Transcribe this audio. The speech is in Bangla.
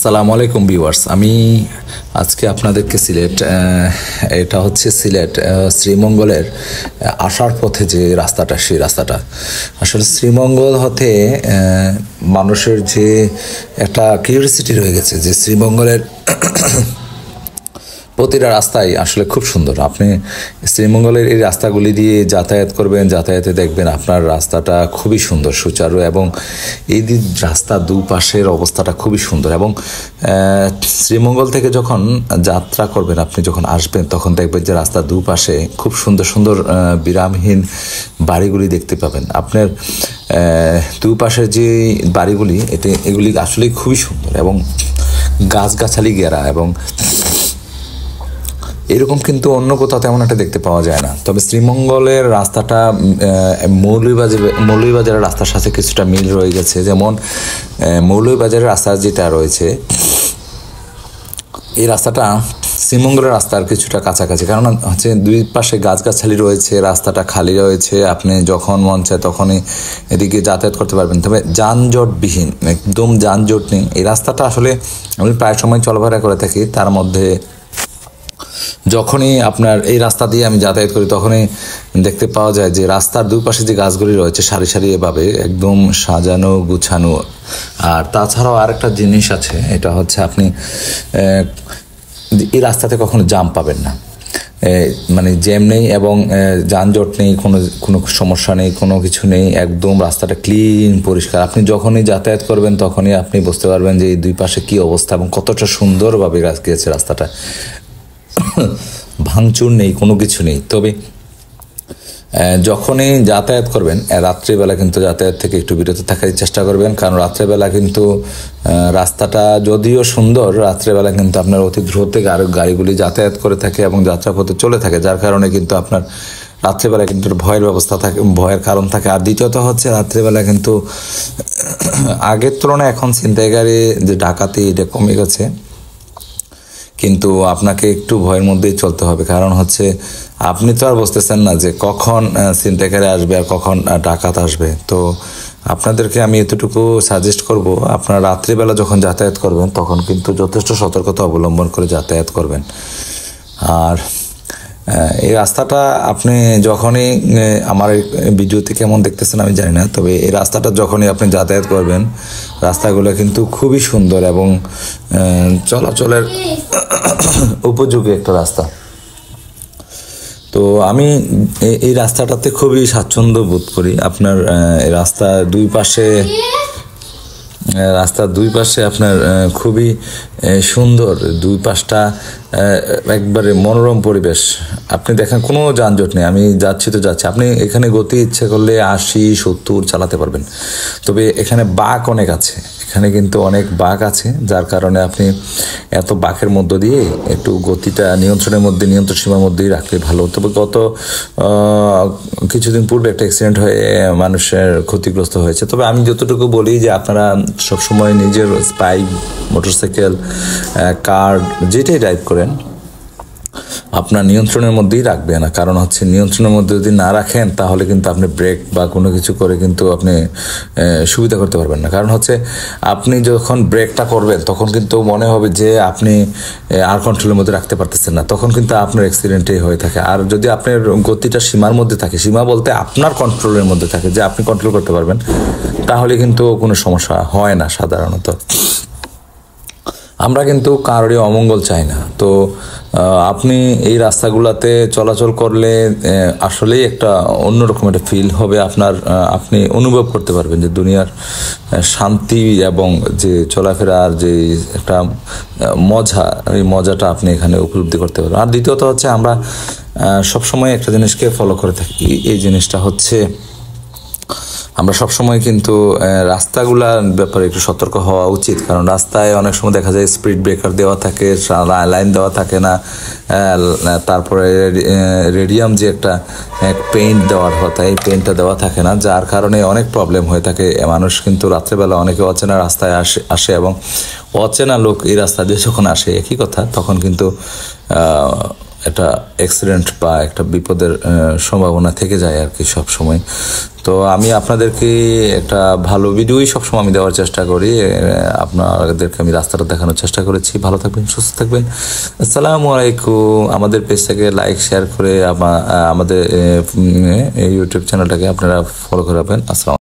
আসসালামু আলাইকুম ভিউয়ার্স। আমি আজকে আপনাদেরকে এটা হচ্ছে সিলেট শ্রীমঙ্গলের আসার পথে যে রাস্তাটা, সেই রাস্তাটা আসলে শ্রীমঙ্গল হতে মানুষের যে একটা কিউরিওসিটি রয়ে গেছে যে শ্রীমঙ্গলের প্রতিটা রাস্তাই আসলে খুব সুন্দর। আপনি শ্রীমঙ্গলের এই রাস্তাগুলি দিয়ে যাতায়াত করবেন, যাতায়াতে দেখবেন আপনার রাস্তাটা খুবই সুন্দর, সুচারু, এবং এই রাস্তা দুপাশের অবস্থাটা খুবই সুন্দর। এবং শ্রীমঙ্গল থেকে যখন যাত্রা করবেন, আপনি যখন আসবেন তখন দেখবেন যে রাস্তার দুপাশে খুব সুন্দর সুন্দর বিরামহীন বাড়িগুলি দেখতে পাবেন। আপনার দুপাশের যে বাড়িগুলি এগুলি আসলে খুবই সুন্দর এবং গাছগাছালি ঘেরা, এবং এরকম কিন্তু অন্য কোথাও তেমন একটা দেখতে পাওয়া যায় না। তবে শ্রীমঙ্গলের রাস্তাটা মৌলভীবাজারের রাস্তার সাথে কিছুটা মিল রয়ে গেছে। যেমন মৌলভীবাজারের রাস্তা যেটা রয়েছে, এই রাস্তাটা শ্রীমঙ্গলের রাস্তার কিছুটা কাছাকাছি, কারণ হচ্ছে দুই পাশে গাছগাছালি রয়েছে, রাস্তাটা খালি রয়েছে, আপনি যখন মন চায় তখনই এদিকে যাতায়াত করতে পারবেন। তবে যানজটবিহীন, একদম যানজট নেই এই রাস্তাটা। আসলে আমি প্রায় সময় চলাফেরা করে থাকি, তার মধ্যে যখনই আপনার এই রাস্তা দিয়ে আমি যাতায়াত করি তখনই দেখতে পাওয়া যায় যে রাস্তার দুই পাশে যে গাছগুলি রয়েছে সারি সারি এভাবে একদম সাজানো গুছানো। আর তাছাড়াও আরেকটা জিনিস আছে, এটা হচ্ছে আপনি এই রাস্তাতে কখনো জ্যাম পাবেন না, মানে জ্যাম নেই এবং যানজট নেই, কোনো সমস্যা নেই, কোনো কিছু নেই, একদম রাস্তাটা ক্লিন পরিষ্কার। আপনি যখনই যাতায়াত করবেন তখনই আপনি বুঝতে পারবেন যে এই দুই পাশে কী অবস্থা এবং কতটা সুন্দরভাবে গেছে রাস্তাটা। ভাঙচুর নেই, কোনো কিছু নেই। তবে যখনই যাতায়াত করবেন রাত্রিবেলা কিন্তু যাতায়াত থেকে একটু বিরত থাকার চেষ্টা করবেন, কারণ রাত্রেবেলা কিন্তু রাস্তাটা যদিও সুন্দর, রাত্রেবেলা কিন্তু আপনার অতি দ্রুত গাড়িগুলি যাতায়াত করে থাকে এবং যাত্রাপথে চলে থাকে, যার কারণে কিন্তু আপনার রাত্রেবেলা কিন্তু ভয়ের ব্যবস্থা থাকে, ভয়ের কারণ থাকে। আর দ্বিতীয়ত হচ্ছে রাত্রেবেলা কিন্তু আগের তুলনায় এখন ছিনতাইকারী যে ডাকাতি এটা কমে গেছে, কিন্তু আপনাকে একটু ভয়ের মধ্যেই চলতে হবে। কারণ হচ্ছে আপনি তো আর বুঝতেছেন না যে কখন ছিনতাইকারী আসবে আর কখন ডাকাত আসবে। তো আপনাদেরকে আমি এতটুকু সাজেস্ট করব, আপনারা রাত্রিবেলা যখন যাতায়াত করবেন তখন কিন্তু যথেষ্ট সতর্কতা অবলম্বন করে যাতায়াত করবেন। আর এই রাস্তাটা আপনি যখনই আমার ভিডিওতে কেমন দেখতেছেন আমি জানি না, তবে এই রাস্তাটা যখনই আপনি যাতায়াত করবেন রাস্তাগুলো কিন্তু খুবই সুন্দর এবং চলাচলের উপযোগী একটা রাস্তা। তো আমি এই রাস্তাটাতে খুবই স্বাচ্ছন্দ্য বোধ করি। আপনার রাস্তার দুই পাশে আপনার খুবই সুন্দর, দুই পাশটা একবারে মনোরম পরিবেশ। আপনি দেখেন কোনো যানজট নেই, আমি যাচ্ছি, আপনি এখানে গতি ইচ্ছে করলে 80-70 চালাতে পারবেন। তবে এখানে বাঁক অনেক আছে, এখানে কিন্তু অনেক বাঁক আছে, যার কারণে আপনি এত বাঁকের মধ্য দিয়ে একটু গতিটা নিয়ন্ত্রণ সীমার মধ্যেই রাখলে ভালো। তবে কিছুদিন পূর্বে একটা অ্যাক্সিডেন্ট হয়ে মানুষের ক্ষতিগ্রস্ত হয়েছে। তবে আমি যতটুকু বলি যে আপনারা সবসময় নিজের বাইক, মোটরসাইকেল, কার যেটাই ড্রাইভ করেন আপনার নিয়ন্ত্রণের মধ্যেই রাখবে না। কারণ হচ্ছে নিয়ন্ত্রণের মধ্যে যদি না রাখেন তাহলে কিন্তু আপনি ব্রেক বা কোনো কিছু করে কিন্তু আপনি সুবিধা করতে পারবেন না। কারণ হচ্ছে আপনি যখন ব্রেকটা করবেন তখন কিন্তু মনে হবে যে আপনি আর কন্ট্রোলের মধ্যে রাখতে পারতেছেন না, তখন কিন্তু আপনার অ্যাক্সিডেন্টই হয়ে থাকে। আর যদি আপনার গতিটা সীমার মধ্যে থাকে, সীমা বলতে আপনার কন্ট্রোলের মধ্যে থাকে, যে আপনি কন্ট্রোল করতে পারবেন, তাহলে কিন্তু কোনো সমস্যা হয় না সাধারণত। আমরা কিন্তু কারোরই অমঙ্গল চাই না। তো আপনি এই রাস্তাগুলোতে চলাচল করলে আসলেই একটা অন্যরকম একটা ফিল হবে আপনার, আপনি অনুভব করতে পারবেন যে দুনিয়ার শান্তি এবং যে চলাফেরার যে একটা মজা, এই মজাটা আপনি এখানে উপলব্ধি করতে পারবেন। আর দ্বিতীয়ত হচ্ছে আমরা সবসময় একটা জিনিসকে ফলো করে থাকি, এই জিনিসটা হচ্ছে আমরা সবসময় কিন্তু রাস্তাগুলার ব্যাপারে একটু সতর্ক হওয়া উচিত। কারণ রাস্তায় অনেক সময় দেখা যায় স্পিড ব্রেকার দেওয়া থাকে, লাইন দেওয়া থাকে না, তারপরে রেডিয়াম যে একটা পেইন্ট দেওয়ার কথা, এই পেইন্টটা দেওয়া থাকে না, যার কারণে অনেক প্রবলেম হয়ে থাকে। মানুষ কিন্তু রাত্রেবেলা অনেকে অচেনা রাস্তায় আসে এবং অচেনা লোক এই রাস্তা দিয়ে যখন আসে একই কথা, তখন কিন্তু একটা অ্যাক্সিডেন্ট বা একটা বিপদের সম্ভাবনা থেকে যায় আর কি সব সময়। তো আমি আপনাদেরকে একটা ভালো ভিডিওই সবসময় আমি দেওয়ার চেষ্টা করি, আপনাদেরকে আমি রাস্তাটা দেখানোর চেষ্টা করেছি। ভালো থাকবেন, সুস্থ থাকবেন। আসসালামু আলাইকুম। আমাদের পেজটাকে লাইক শেয়ার করে আমাদের ইউটিউব চ্যানেলটাকে আপনারা ফলো করে রাখবেন। আসসালাম।